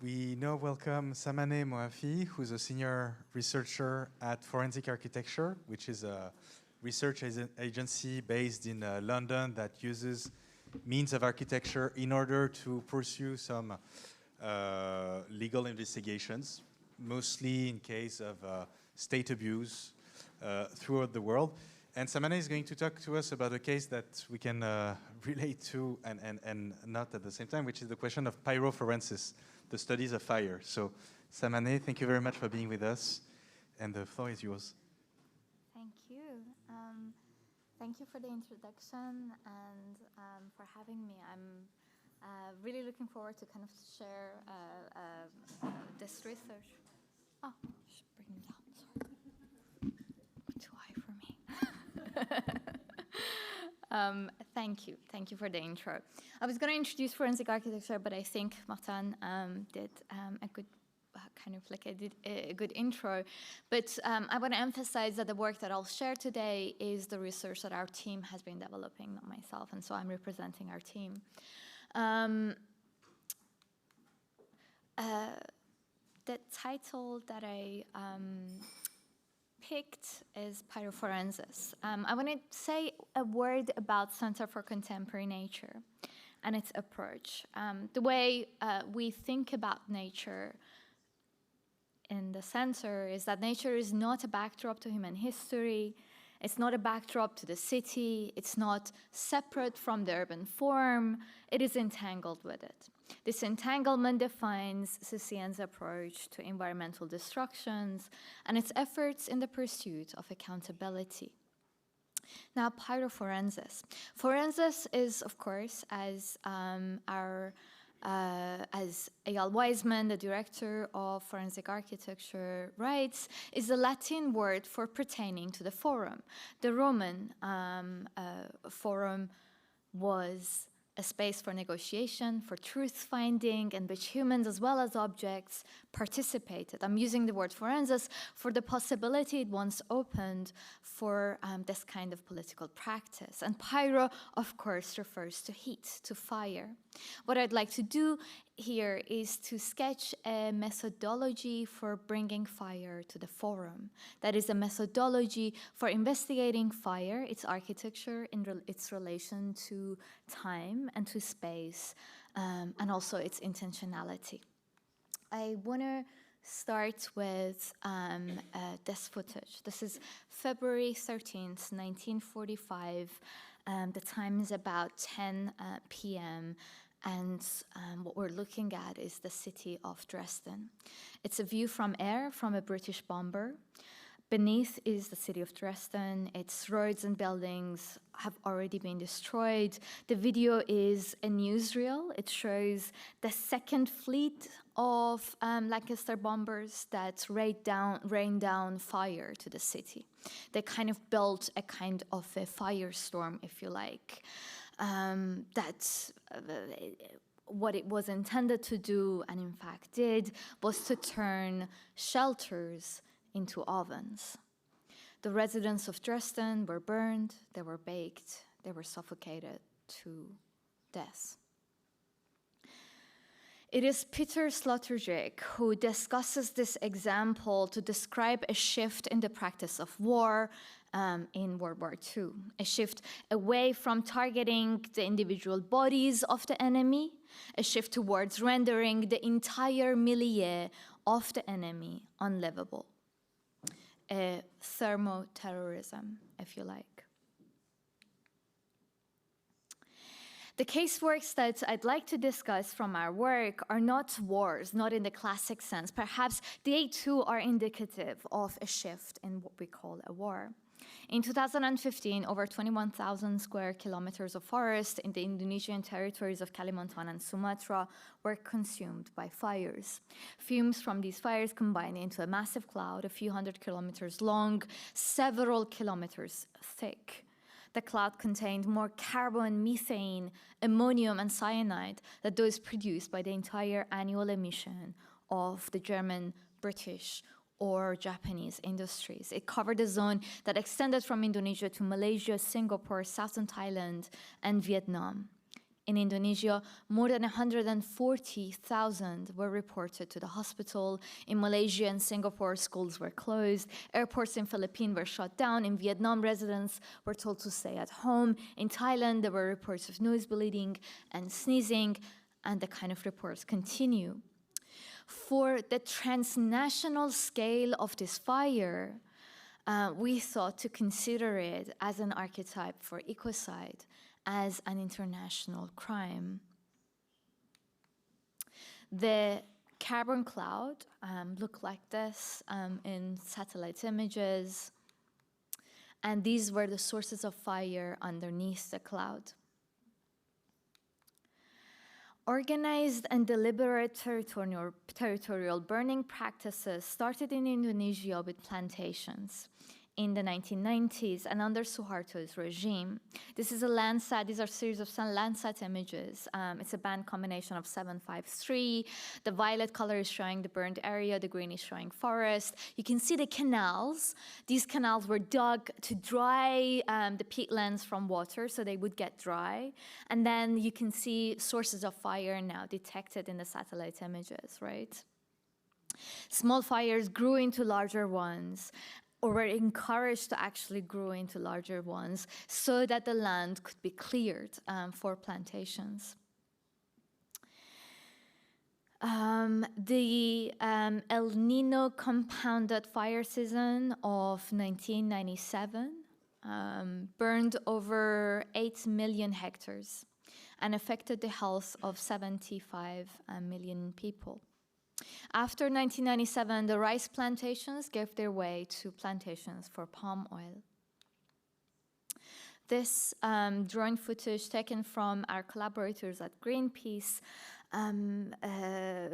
We now welcome Samaneh Moafi, who's a senior researcher at Forensic Architecture, which is a research agency based in London that uses means of architecture in order to pursue some legal investigations, mostly in case of state abuse throughout the world. And Samaneh is going to talk to us about a case that we can relate to and not at the same time, which is the question of pyroforensis, the studies of fire. So, Samaneh, thank you very much for being with us, and the floor is yours. Thank you. Thank you for the introduction and for having me. I'm really looking forward to kind of share this research. Oh, I should bring it down, sorry. Too high for me. Thank you for the intro. I was going to introduce forensic architecture, but I think Martin did a good a good intro. But I want to emphasize that the work that I'll share today is the research that our team has been developing, not myself, and so I'm representing our team. The title that I picked is pyroforensis. I want to say a word about Center for Contemporary Nature and its approach. The way we think about nature in the center is that nature is not a backdrop to human history. It's not a backdrop to the city. It's not separate from the urban form. It is entangled with it. This entanglement defines CCN's approach to environmental destructions and its efforts in the pursuit of accountability. Now, pyroforensis. Forensis is, of course, as Eyal Weizman, the director of forensic architecture, writes, is the Latin word for pertaining to the forum. The Roman forum was a space for negotiation, for truth-finding, in which humans as well as objects participated. I'm using the word forensis for the possibility it once opened for this kind of political practice. And pyro, of course, refers to heat, to fire. What I'd like to do here is to sketch a methodology for bringing fire to the forum. That is a methodology for investigating fire, its architecture, its relation to time and to space, and also its intentionality. I want to start with this footage. This is February 13th, 1945. The time is about 10 p.m. And what we're looking at is the city of Dresden. It's a view from air from a British bomber. Beneath is the city of Dresden. Its roads and buildings have already been destroyed. The video is a newsreel. It shows the second fleet of Lancaster bombers that rained down fire to the city. They kind of built a kind of a firestorm, if you like. That's what it was intended to do, and in fact did, was to turn shelters into ovens. The residents of Dresden were burned, they were baked, they were suffocated to death. It is Peter Sloterdijk who discusses this example to describe a shift in the practice of war in World War II, a shift away from targeting the individual bodies of the enemy, a shift towards rendering the entire milieu of the enemy unlivable. A thermoterrorism, if you like. The caseworks that I'd like to discuss from our work are not wars, not in the classic sense. Perhaps they too are indicative of a shift in what we call a war. In 2015, over 21,000 square kilometers of forest in the Indonesian territories of Kalimantan and Sumatra were consumed by fires. Fumes from these fires combined into a massive cloud, a few hundred kilometers long, several kilometers thick. The cloud contained more carbon, methane, ammonium, and cyanide than those produced by the entire annual emission of the German, British, or Japanese industries. It covered a zone that extended from Indonesia to Malaysia, Singapore, southern Thailand, and Vietnam. In Indonesia, more than 140,000 were reported to the hospital. In Malaysia and Singapore, schools were closed. Airports in Philippines were shut down. In Vietnam, residents were told to stay at home. In Thailand, there were reports of nose bleeding and sneezing, and the kind of reports continue. For the transnational scale of this fire, we thought to consider it as an archetype for ecocide, as an international crime. The carbon cloud looked like this in satellite images, and these were the sources of fire underneath the cloud. Organized and deliberate territorial burning practices started in Indonesia with plantations in the 1990s and under Suharto's regime. This is a Landsat. These are a series of Landsat images. It's a band combination of 753. The violet color is showing the burned area. The green is showing forest. You can see the canals. These canals were dug to dry the peatlands from water, so they would get dry. And then you can see sources of fire now detected in the satellite images, right? Small fires grew into larger ones, or were encouraged to actually grow into larger ones so that the land could be cleared for plantations. The El Nino compounded fire season of 1997 burned over 8 million hectares and affected the health of 75 million people. After 1997, the rice plantations gave their way to plantations for palm oil. This drone footage taken from our collaborators at Greenpeace,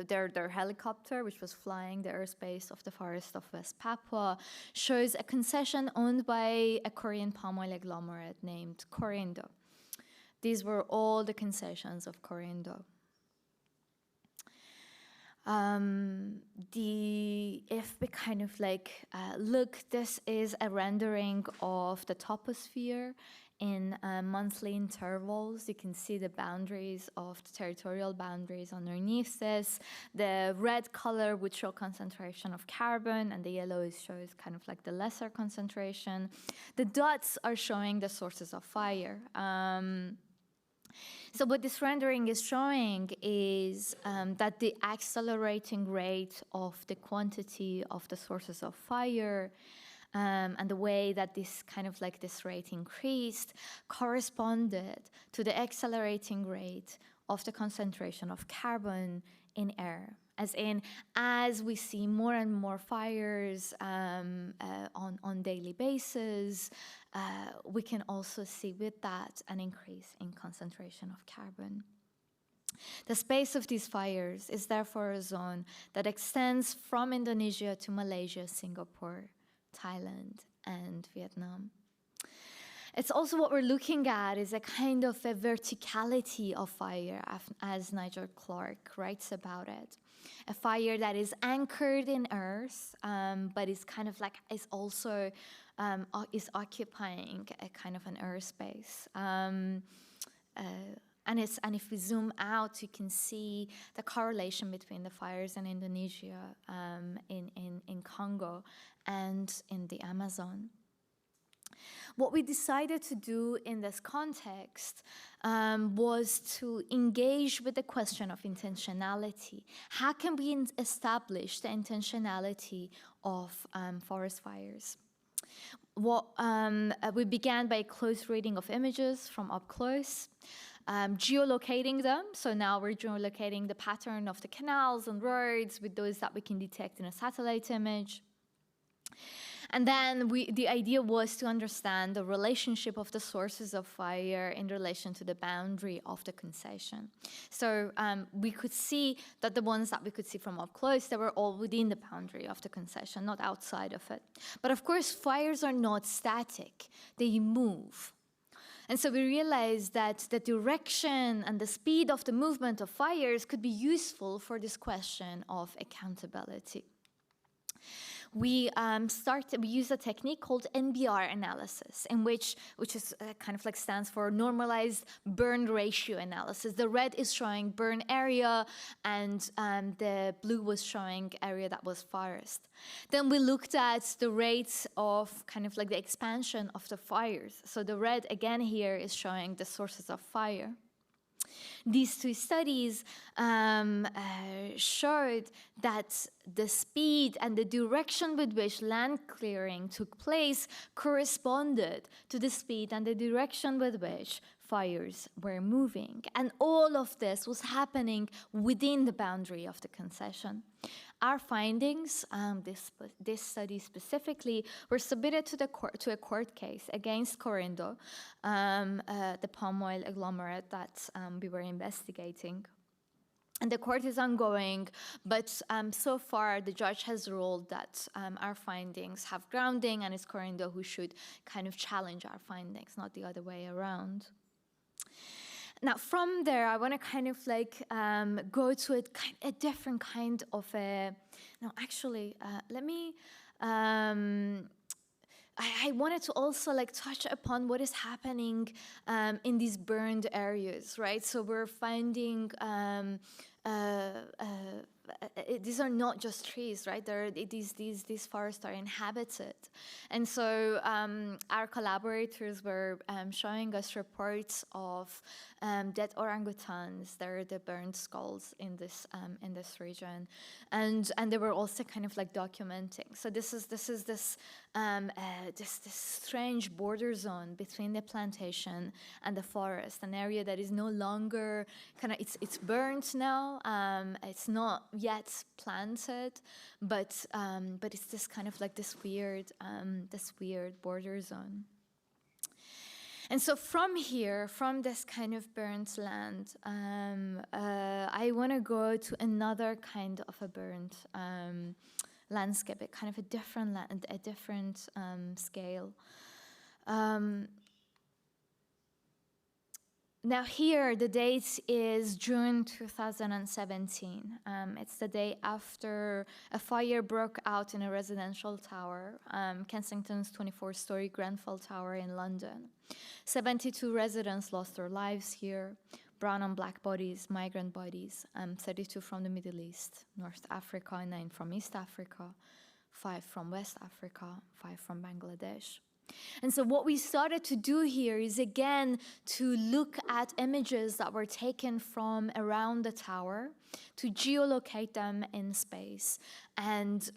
their helicopter, which was flying the airspace of the forest of West Papua, shows a concession owned by a Korean palm oil agglomerate named Corindo. These were all the concessions of Corindo. If we kind of look, this is a rendering of the toposphere in monthly intervals. You can see the boundaries of the territorial boundaries underneath this. The red color would show concentration of carbon, and the yellow shows kind of like the lesser concentration. The dots are showing the sources of fire. So what this rendering is showing is that the accelerating rate of the quantity of the sources of fire and the way that this this rate increased corresponded to the accelerating rate of the concentration of carbon in air. As we see more and more fires on daily basis, we can also see with that an increase in concentration of carbon. The space of these fires is therefore a zone that extends from Indonesia to Malaysia, Singapore, Thailand, and Vietnam. It's also what we're looking at is a kind of a verticality of fire, as Nigel Clarke writes about it. A fire that is anchored in earth, but is is also is occupying a kind of an airspace. And if we zoom out, you can see the correlation between the fires in Indonesia, in Congo, and in the Amazon. What we decided to do in this context was to engage with the question of intentionality. How can we establish the intentionality of forest fires? We began by a close reading of images from up close, geolocating them. So now we're geolocating the pattern of the canals and roads with those that we can detect in a satellite image. And then the idea was to understand the relationship of the sources of fire in relation to the boundary of the concession. So we could see that the ones that we could see from up close, they were all within the boundary of the concession, not outside of it. But of course, fires are not static. They move. And so we realized that the direction and the speed of the movement of fires could be useful for this question of accountability. we use a technique called NBR analysis, which is kind of like stands for normalized burn ratio analysis. The red is showing burn area, and the blue was showing area that was forest. Then we looked at the rates of kind of like the expansion of the fires. So the red again here is showing the sources of fire. These two studies showed that the speed and the direction with which land clearing took place corresponded to the speed and the direction with which fires were moving. And all of this was happening within the boundary of the concession. Our findings, this study specifically, were submitted to a court case against Corindo, the palm oil agglomerate that we were investigating. And the court is ongoing, but so far the judge has ruled that our findings have grounding, and it's Corindo who should kind of challenge our findings, not the other way around. Now, from there, I want to kind of like go to a different kind of a. No, actually, let me. I wanted to also like touch upon what is happening in these burned areas, right? So we're finding. These are not just trees, right? These forests are inhabited. And so our collaborators were showing us reports of dead orangutans. They're the burned skulls in this region. And they were also kind of like documenting. So this strange border zone between the plantation and the forest, an area that is no longer it's burnt now. It's not yet planted, but it's this kind of like this weird border zone. And so from here, from this kind of burnt land, I want to go to another kind of a burnt landscape, a kind of a different scale. Now here, the date is June 2017. It's the day after a fire broke out in a residential tower, Kensington's 24-story Grenfell Tower in London. 72 residents lost their lives here, brown and black bodies, migrant bodies, 32 from the Middle East, North Africa, 9 from East Africa, 5 from West Africa, 5 from Bangladesh. And so what we started to do here is, again, to look at images that were taken from around the tower, to geolocate them in space, and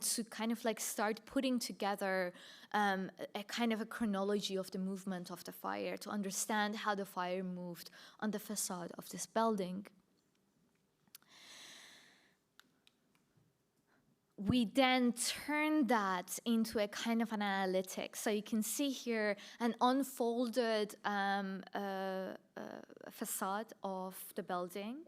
to kind of like start putting together a kind of a chronology of the movement of the fire, to understand how the fire moved on the facade of this building. We then turn that into a kind of an analytics. So you can see here an unfolded facade of the building,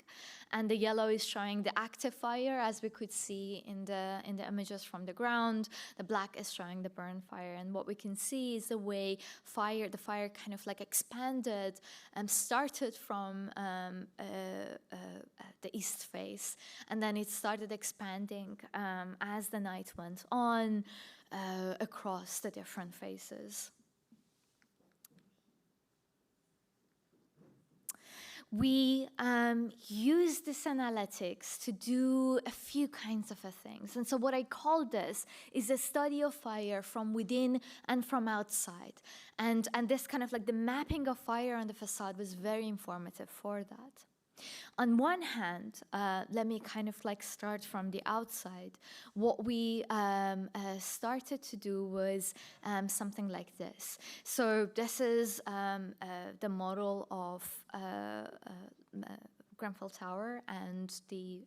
and the yellow is showing the active fire, as we could see in the images from the ground. The black is showing the burn fire, and what we can see is the way the fire kind of like expanded and started from the east face, and then it started expanding as the night went on across the different faces. We use this analytics to do a few kinds of things. And so what I call this is a study of fire from within and from outside. And this kind of like the mapping of fire on the facade was very informative for that. On one hand, let me kind of like start from the outside. What we started to do was something like this. So this is the model of Grenfell Tower and the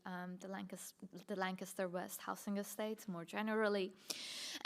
Lancaster West housing estate more generally.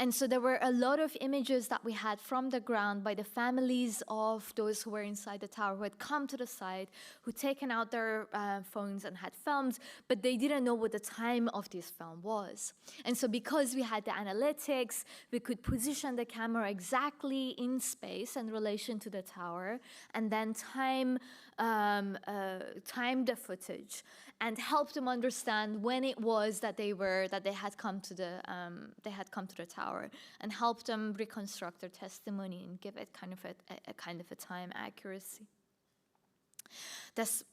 And so there were a lot of images that we had from the ground by the families of those who were inside the tower, who had come to the site, who'd taken out their phones and had filmed, but they didn't know what the time of this film was. And so because we had the analytics, we could position the camera exactly in space in relation to the tower, and then time the footage. and help them understand when it was that they had come to the tower, and help them reconstruct their testimony and give it kind of a time accuracy. This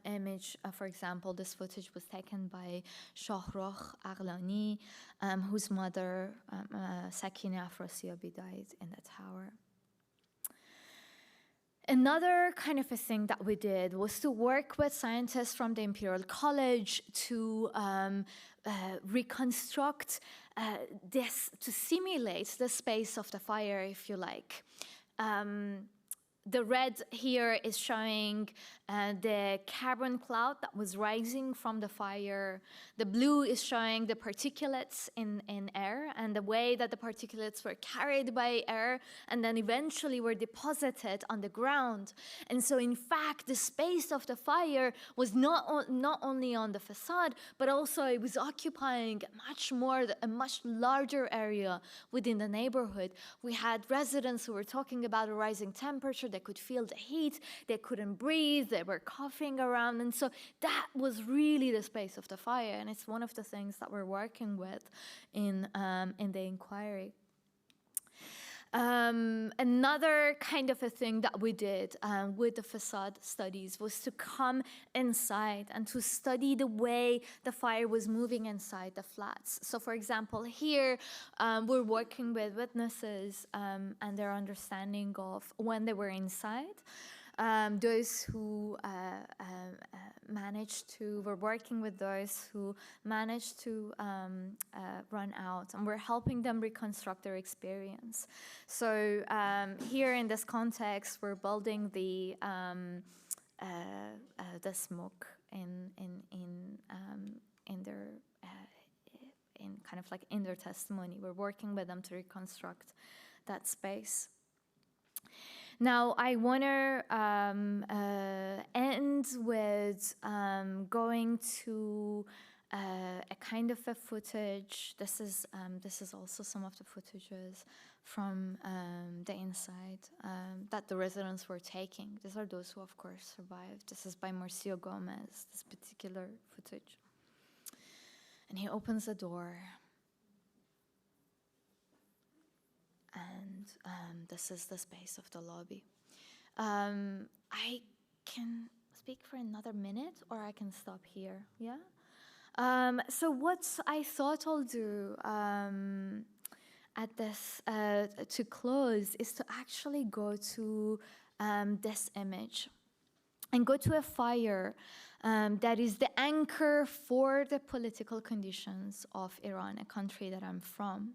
image, for example, this footage was taken by Shahrokh Aghlani, whose mother, Sakineh Afrasiabi, died in the tower. Another kind of a thing that we did was to work with scientists from the Imperial College to reconstruct this, to simulate the space of the fire, if you like. The red here is showing the carbon cloud that was rising from the fire. The blue is showing the particulates in air and the way that the particulates were carried by air and then eventually were deposited on the ground. And so, in fact, the space of the fire was not only on the facade, but also it was occupying a much larger area within the neighborhood. We had residents who were talking about a rising temperature. They could feel the heat. They couldn't breathe. They were coughing around. And so that was really the space of the fire. And it's one of the things that we're working with in the inquiry. Another kind of a thing that we did with the facade studies was to come inside and to study the way the fire was moving inside the flats. So, for example, here we're working with witnesses and their understanding of when they were inside. Those who we're working with those who managed to run out, and we're helping them reconstruct their experience. So here in this context, we're building the smoke in their testimony. We're working with them to reconstruct that space. Now, I want to end with going to a kind of a footage. This is also some of the footages from the inside that the residents were taking. These are those who, of course, survived. This is by Marcio Gomez, this particular footage. And he opens the door. And this is the space of the lobby. I can speak for another minute, or I can stop here, yeah? So what I thought I'll do at this, to close, is to actually go to this image and go to a fire that is the anchor for the political conditions of Iran, a country that I'm from.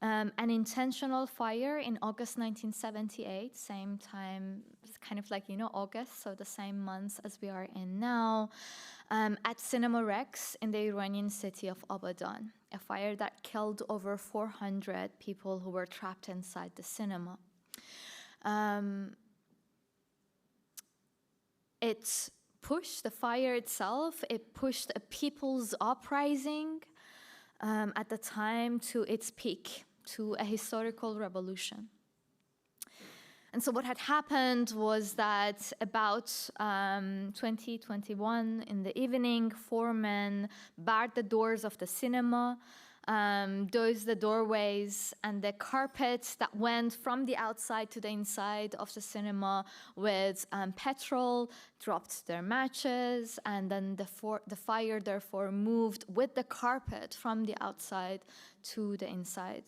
An intentional fire in August 1978, same time, it's kind of like, August, so the same months as we are in now, at Cinema Rex in the Iranian city of Abadan, a fire that killed over 400 people who were trapped inside the cinema. It pushed, the fire itself, it pushed a people's uprising at the time to its peak, to a historical revolution. And so what had happened was that about 2021 in the evening, 4 men barred the doors of the cinema, dozed the doorways, and the carpet that went from the outside to the inside of the cinema with petrol, dropped their matches, and then the fire therefore moved with the carpet from the outside to the inside.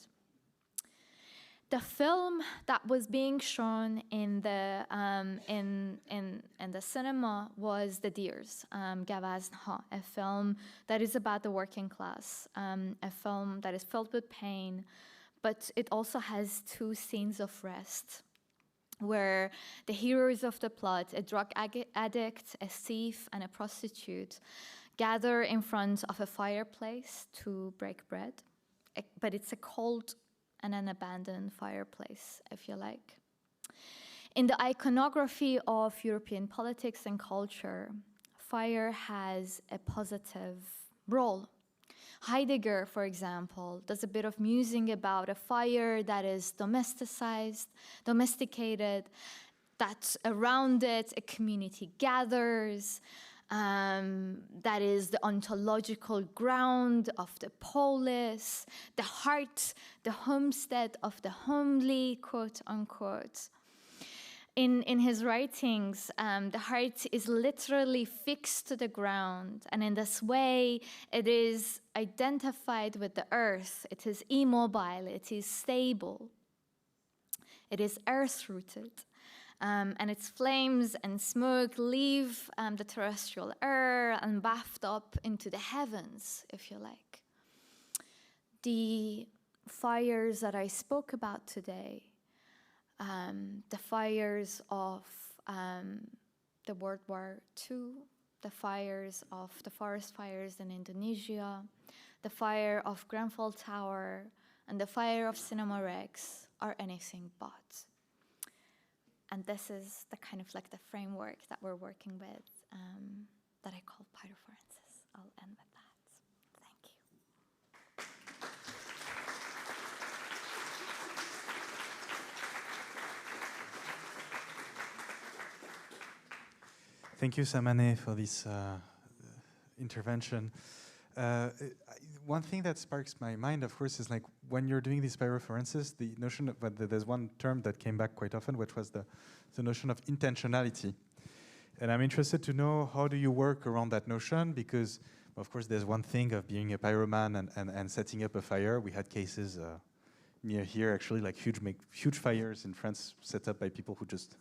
The film that was being shown in the cinema was The Deers, Gavaznha, a film that is about the working class, a film that is filled with pain, but it also has 2 scenes of rest, where the heroes of the plot, a drug addict, a thief, and a prostitute, gather in front of a fireplace to break bread, but it's a cold and an abandoned fireplace, if you like. In the iconography of European politics and culture, fire has a positive role. Heidegger, for example, does a bit of musing about a fire that is domesticated, that around it a community gathers, that is the ontological ground of the polis, the heart, the homestead of the homely, quote unquote. In his writings, the heart is literally fixed to the ground, and in this way, it is identified with the earth. It is immobile, it is stable, it is earth-rooted, and its flames and smoke leave the terrestrial air and waft up into the heavens, if you like. The fires that I spoke about today, the fires of the World War II, the fires of the forest fires in Indonesia, the fire of Grenfell Tower, and the fire of Cinema Rex are anything but. And this is the kind of like the framework that we're working with that I call pyrophorensis. I'll end with that. Thank you. Thank you, Samaneh, for this intervention. One thing that sparks my mind, of course, is like when you're doing these pyrophorensis, the notion of, there's one term that came back quite often, which was the notion of intentionality. And I'm interested to know, how do you work around that notion? Because, of course, there's one thing of being a pyroman and setting up a fire. We had cases near here, actually, like huge fires in France set up by people who just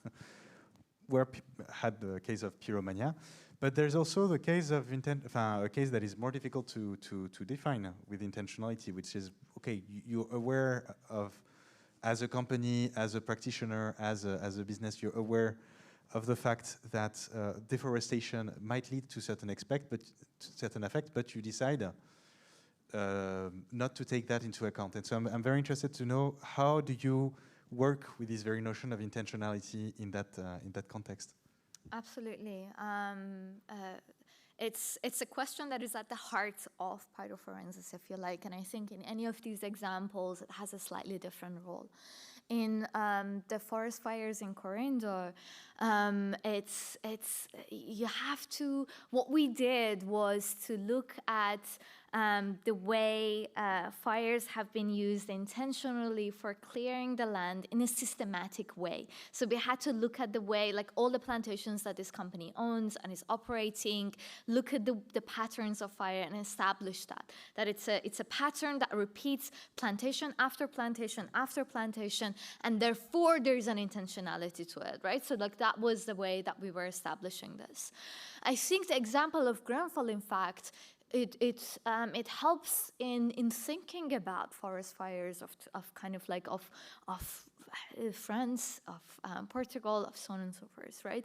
had the case of pyromania. But there's also the case of a case that is more difficult to define with intentionality, which is, okay, you're aware of, as a company, as a practitioner, as a business, you're aware of the fact that deforestation might lead to certain effect, but you decide not to take that into account. And so I'm very interested to know, how do you work with this very notion of intentionality in that context? Absolutely. It's a question that is at the heart of pyrophorensis, if you like, and I think in any of these examples, it has a slightly different role. In the forest fires in Correndo, you have to, what we did was to look at the way fires have been used intentionally for clearing the land in a systematic way. So we had to look at the way, like all the plantations that this company owns and is operating, look at the patterns of fire and establish that it's a pattern that repeats plantation after plantation after plantation, and therefore there is an intentionality to it, right? So like that was the way that we were establishing this. I think the example of Grenfell, in fact, it helps in thinking about forest fires of kind of like of France, of Portugal, of so on and so forth, right?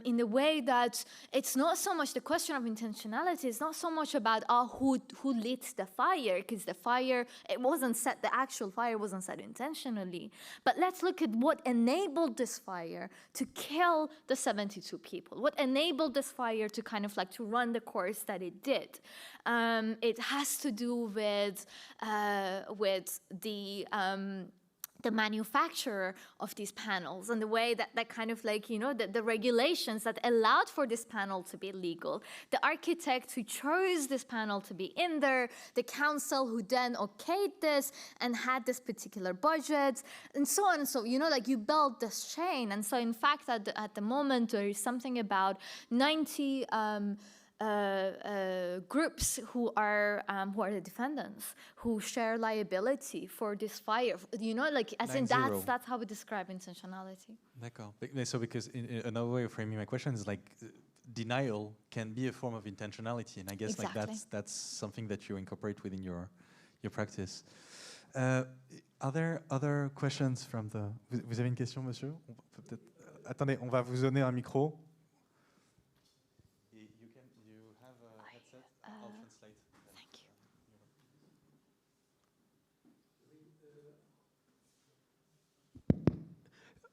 In the way that it's not so much the question of intentionality, it's not so much about who lit the fire, because the fire, it wasn't set, the actual fire wasn't set intentionally. But let's look at what enabled this fire to kill the 72 people. What enabled this fire to kind of like to run the course that it did? It has to do with the manufacturer of these panels and the way that kind of like, you know, the regulations that allowed for this panel to be legal, the architect who chose this panel to be in there, the council who then okayed this and had this particular budget, and so on. So, you know, like you build this chain. And so in fact, at the moment, there is something about 90 groups who are the defendants, who share liability for this fire. You know, like as in that's how we describe intentionality. D'accord. So because another way of framing my question is like denial can be a form of intentionality, and I guess exactly. like that's something that you incorporate within your practice. Are there other questions from the? Vous avez une question, monsieur? Attendez, on va vous donner un micro.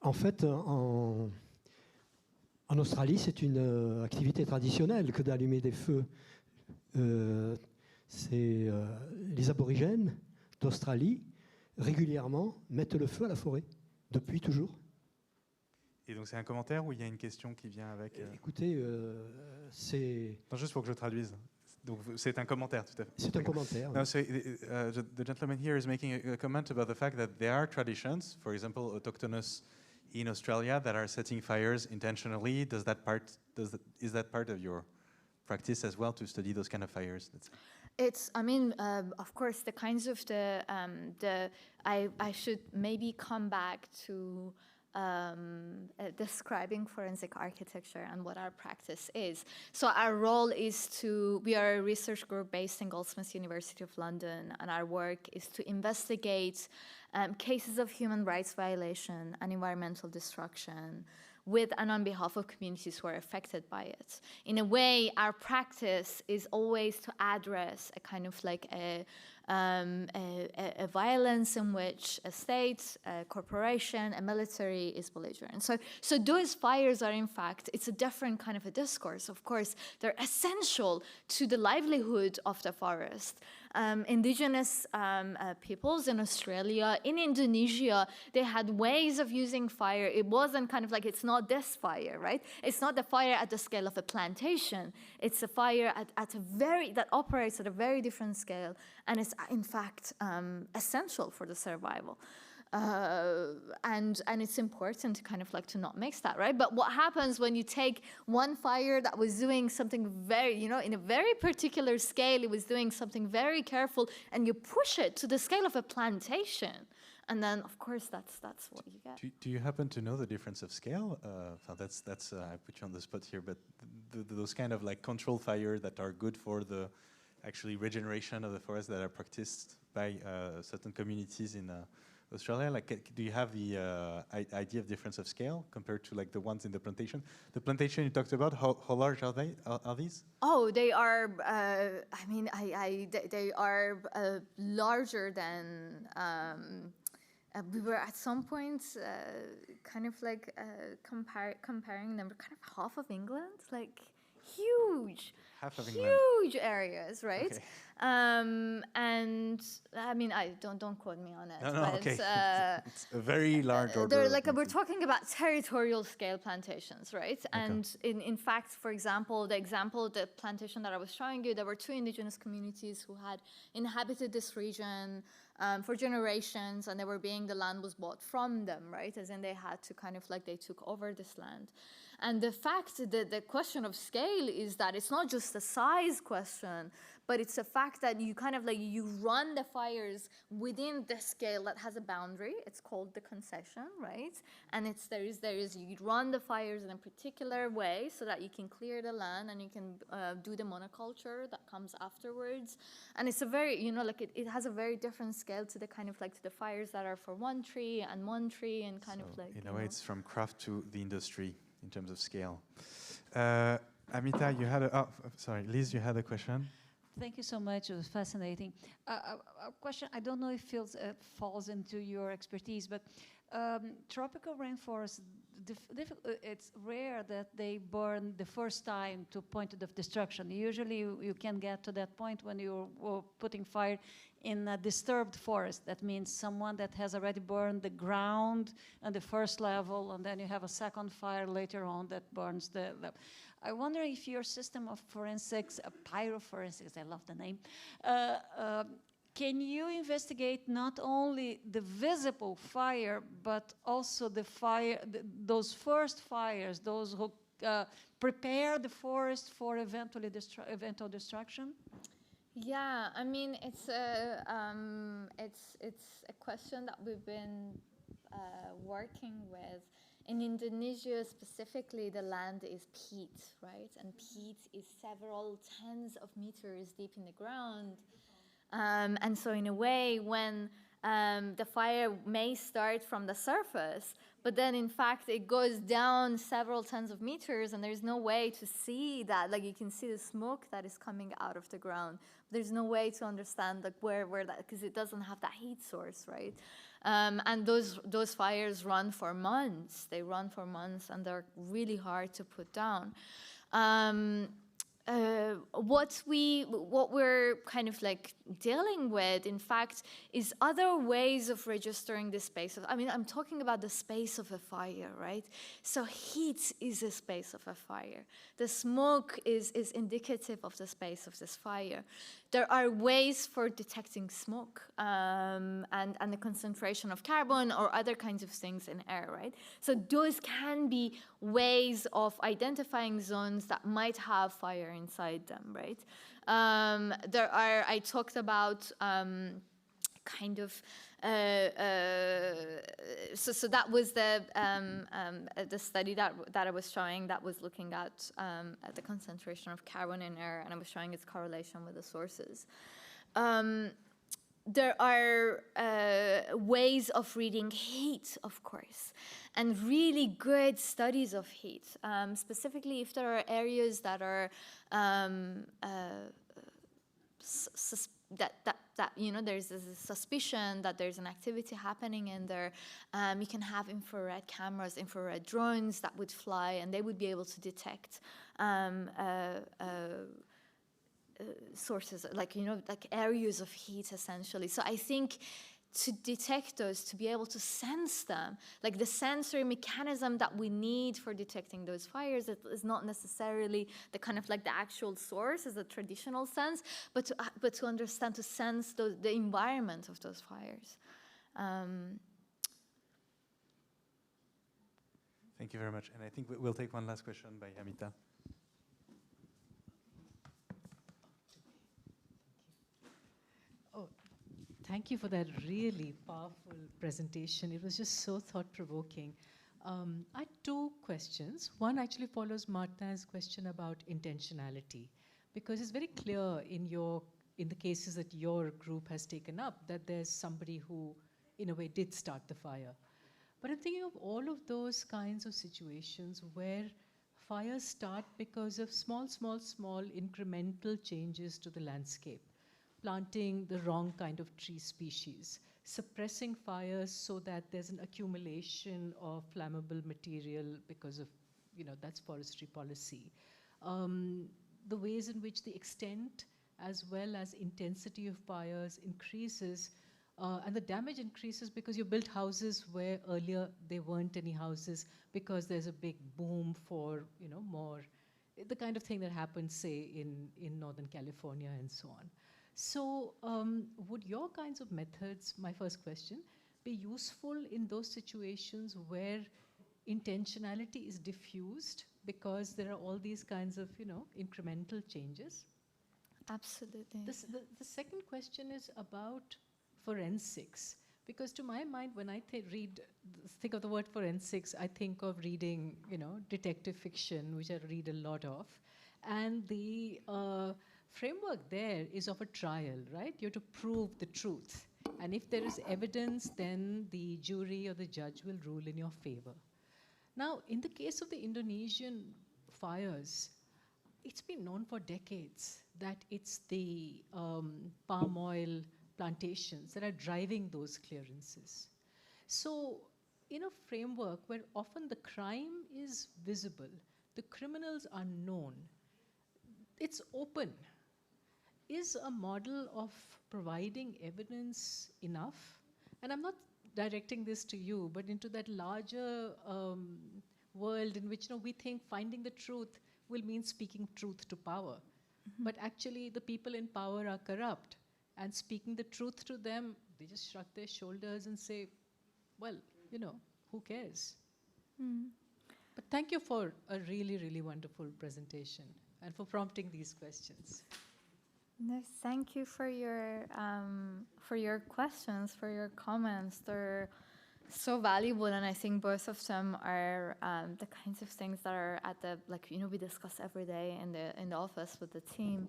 En fait, en Australie, c'est une activité traditionnelle que d'allumer des feux. Les aborigènes d'Australie, régulièrement, mettent le feu à la forêt, depuis toujours. Et donc c'est un commentaire ou il y a une question qui vient avec Écoutez, c'est... Non, juste pour que je traduise. Donc c'est un commentaire, tout à fait. C'est un commentaire. No, so the gentleman here is making a comment about the fact that there are traditions, for example, autochthonous in Australia, that are setting fires intentionally. Is that part of your practice as well, to study those kind of fires? It's, I mean, of course, the kinds of I should maybe come back to describing forensic architecture and what our practice is. So our role is we are a research group based in Goldsmiths University of London, and our work is to investigate cases of human rights violation and environmental destruction with and on behalf of communities who are affected by it. In a way, our practice is always to address a kind of like a violence in which a state, a corporation, a military is belligerent. So those fires are, in fact, it's a different kind of a discourse. Of course, they're essential to the livelihood of the forest. Indigenous peoples in Australia, in Indonesia, they had ways of using fire. It wasn't kind of like, it's not this fire, right? It's not the fire at the scale of a plantation. It's a fire that operates at a very different scale, and it's in fact essential for the survival. And it's important to kind of like to not mix that, right? But what happens when you take one fire that was doing something very, in a very particular scale, it was doing something very careful, and you push it to the scale of a plantation, and then of course that's what you get. Do you happen to know the difference of scale? That's I put you on the spot here, but those kind of like control fire that are good for the actually regeneration of the forest that are practiced by certain communities in Australia, like, do you have the idea of difference of scale compared to like the ones in the plantation? The plantation you talked about, how large are they? Are these? Oh, they are. They are larger than. We were at some point kind of like comparing them, kind of half of England, like huge. Half of England. Huge areas, right? Okay. And I mean, don't quote me on it. No, but, okay. It's a very large order. They're like, we're talking about territorial scale plantations, right? Okay. And in fact, for example, the plantation that I was showing you, there were 2 indigenous communities who had inhabited this region for generations, and the land was bought from them, right? As in they had to kind of like, they took over this land. And the fact that the question of scale is that it's not just a size question, but it's a fact that you kind of like, you run the fires within the scale that has a boundary. It's called the concession, right? And you run the fires in a particular way so that you can clear the land and you can do the monoculture that comes afterwards. And it's a very, it has a very different scale to the kind of like to the fires that are for one tree and kind of like. In a way, it's from craft to the industry in terms of scale. Amita, you had Liz, you had a question? Thank you so much. It was fascinating. A question, I don't know if it falls into your expertise, but tropical rainforests, it's rare that they burn the first time to point of destruction. Usually you can get to that point when you're putting fire in a disturbed forest. That means someone that has already burned the ground on the first level, and then you have a second fire later on that burns the I wonder if your system of forensics, pyroforensics, I love the name, can you investigate not only the visible fire, but also the fire, those first fires, those who prepare the forest for eventual destruction? Yeah, I mean, it's a question that we've been working with. In Indonesia specifically, the land is peat, right? And peat is several tens of meters deep in the ground. And so in a way, when the fire may start from the surface, but then in fact it goes down several tens of meters, and there's no way to see that. Like, you can see the smoke that is coming out of the ground. There's no way to understand like where that, because it doesn't have that heat source, right? And those fires run for months. They run for months, and they're really hard to put down. what we're kind of like dealing with, in fact, is other ways of registering the space of, I mean, I'm talking about the space of a fire, right? So heat is a space of a fire. The smoke is indicative of the space of this fire. There are ways for detecting smoke and the concentration of carbon or other kinds of things in air, right? So those can be ways of identifying zones that might have fire inside them, right? I talked about kind of, so that was the study that I was showing that was looking at the concentration of carbon in air, and I was showing its correlation with the sources. There are ways of reading heat, of course, and really good studies of heat, specifically if there are areas that are that you know, there's a suspicion that there's an activity happening in there. You can have infrared cameras, infrared drones that would fly, and they would be able to detect sources, like, you know, like areas of heat, essentially. So I think to detect those, to be able to sense them, like the sensory mechanism that we need for detecting those fires, it is not necessarily the kind of like the actual source as a traditional sense, but to understand, to sense the environment of those fires. Thank you very much. And I think we'll take one last question by Amita. Thank you for that really powerful presentation. It was just so thought-provoking. I had two questions. One actually follows Martin's question about intentionality, because it's very clear in the cases that your group has taken up that there's somebody who, in a way, did start the fire. But I'm thinking of all of those kinds of situations where fires start because of small incremental changes to the landscape. Planting the wrong kind of tree species, suppressing fires so that there's an accumulation of flammable material because of, you know, that's forestry policy. The ways in which the extent as well as intensity of fires increases, and the damage increases because you built houses where earlier there weren't any houses because there's a big boom for, you know, more, the kind of thing that happens, say, in Northern California and so on. So would your kinds of methods, my first question, be useful in those situations where intentionality is diffused because there are all these kinds of, you know, incremental changes? Absolutely. The second question is about forensics, because to my mind, when I think of the word forensics, I think of reading, you know, detective fiction, which I read a lot of, and the framework there is of a trial, right? You have to prove the truth. And if there is evidence, then the jury or the judge will rule in your favor. Now, in the case of the Indonesian fires, it's been known for decades that it's the palm oil plantations that are driving those clearances. So in a framework where often the crime is visible, the criminals are known, it's open. Is a model of providing evidence enough? And I'm not directing this to you, but into that larger world in which, you know, we think finding the truth will mean speaking truth to power. Mm-hmm. But actually the people in power are corrupt, and speaking the truth to them, they just shrug their shoulders and say, well, you know, who cares? Mm. But thank you for a really, really wonderful presentation and for prompting these questions. No, thank you for your questions, for your comments. They're so valuable, and I think both of them are the kinds of things that are at the, like, you know, we discuss every day in the office with the team.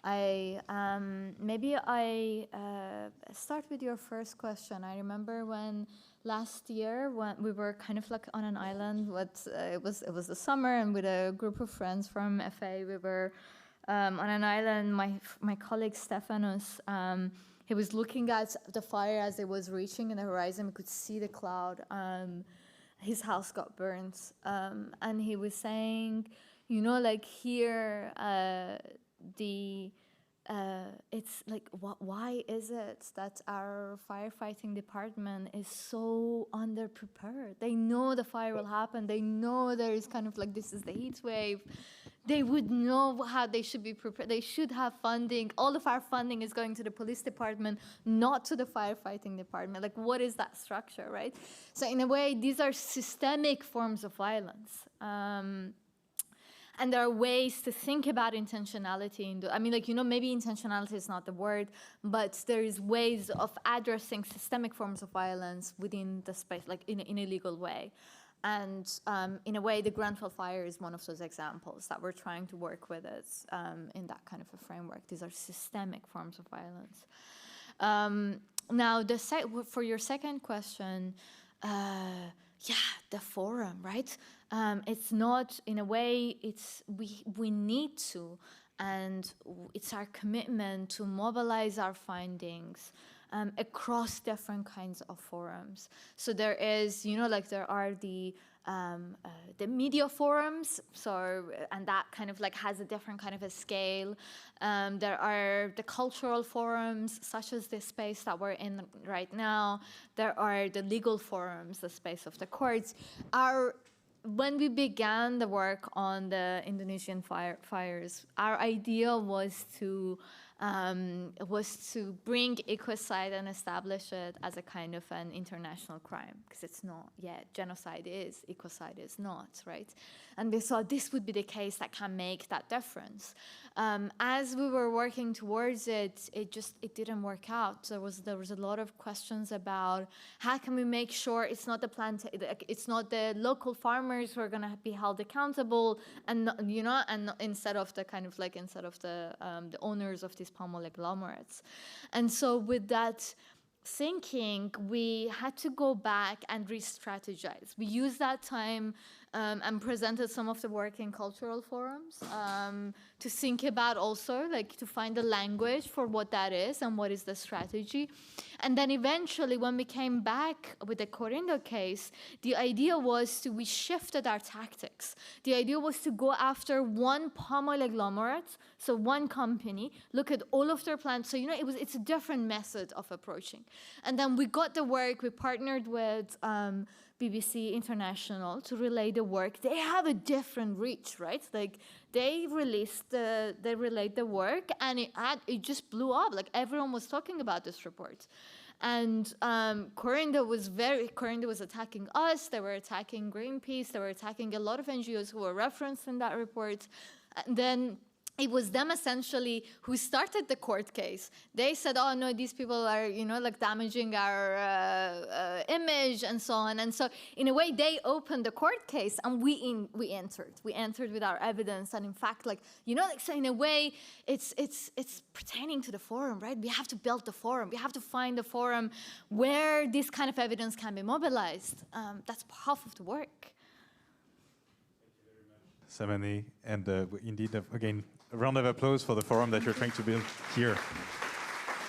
Maybe I start with your first question. I remember when last year when we were kind of like on an island. It was the summer, and with a group of friends from FA, we were on an island. My colleague Stefanos, he was looking at the fire as it was reaching in the horizon. We could see the cloud. His house got burnt, and he was saying, You know, like here, it's like, why is it that our firefighting department is so underprepared? They know the fire will happen. They know there is kind of like, this is the heat wave. They would know how they should be prepared. They should have funding. All of our funding is going to the police department, not to the firefighting department. Like, what is that structure, right? So in a way, these are systemic forms of violence. And there are ways to think about intentionality. I mean, like, you know, maybe intentionality is not the word, but there is ways of addressing systemic forms of violence within the space, like in a legal way. And in a way, the Grenfell fire is one of those examples that we're trying to work with it in that kind of a framework. These are systemic forms of violence. Now, for your second question, the forum, right? It's not, in a way, we need to, and it's our commitment to mobilize our findings across different kinds of forums. So there is, you know, like there are the media forums, and that kind of like has a different kind of a scale. There are the cultural forums, such as this space that we're in right now. There are the legal forums, the space of the courts. When we began the work on the Indonesian fires, our idea was to bring ecocide and establish it as a kind of an international crime, because it's not yet. Genocide is, ecocide is not, right? And we thought this would be the case that can make that difference. As we were working towards it, it didn't work out. There was a lot of questions about how can we make sure it's not the local farmers who are going to be held accountable, and you know, and instead of the owners of these palm oil agglomerates. And so with that thinking, we had to go back and re-strategize. We used that time and presented some of the work in cultural forums to think about also, like, to find a language for what that is and what is the strategy. And then eventually, when we came back with the Corindo case, the idea was we shifted our tactics. The idea was to go after one palm oil agglomerate, so one company, look at all of their plants. So, you know, it's a different method of approaching. And then we got the work, we partnered with BBC International to relay the work. They have a different reach, right? Like, they relayed the work, and it just blew up. Like, everyone was talking about this report. And Corindo was attacking us. They were attacking Greenpeace. They were attacking a lot of NGOs who were referenced in that report. And then it was them essentially who started the court case. They said, oh no, these people are, you know, like damaging our image and so on. And so in a way, they opened the court case, and we entered. We entered with our evidence. And in fact, like, you know, like, so in a way, it's pertaining to the forum, right? We have to build the forum. We have to find the forum where this kind of evidence can be mobilized. That's half of the work. Samaneh, and indeed, again, a round of applause for the forum that you're trying to build here.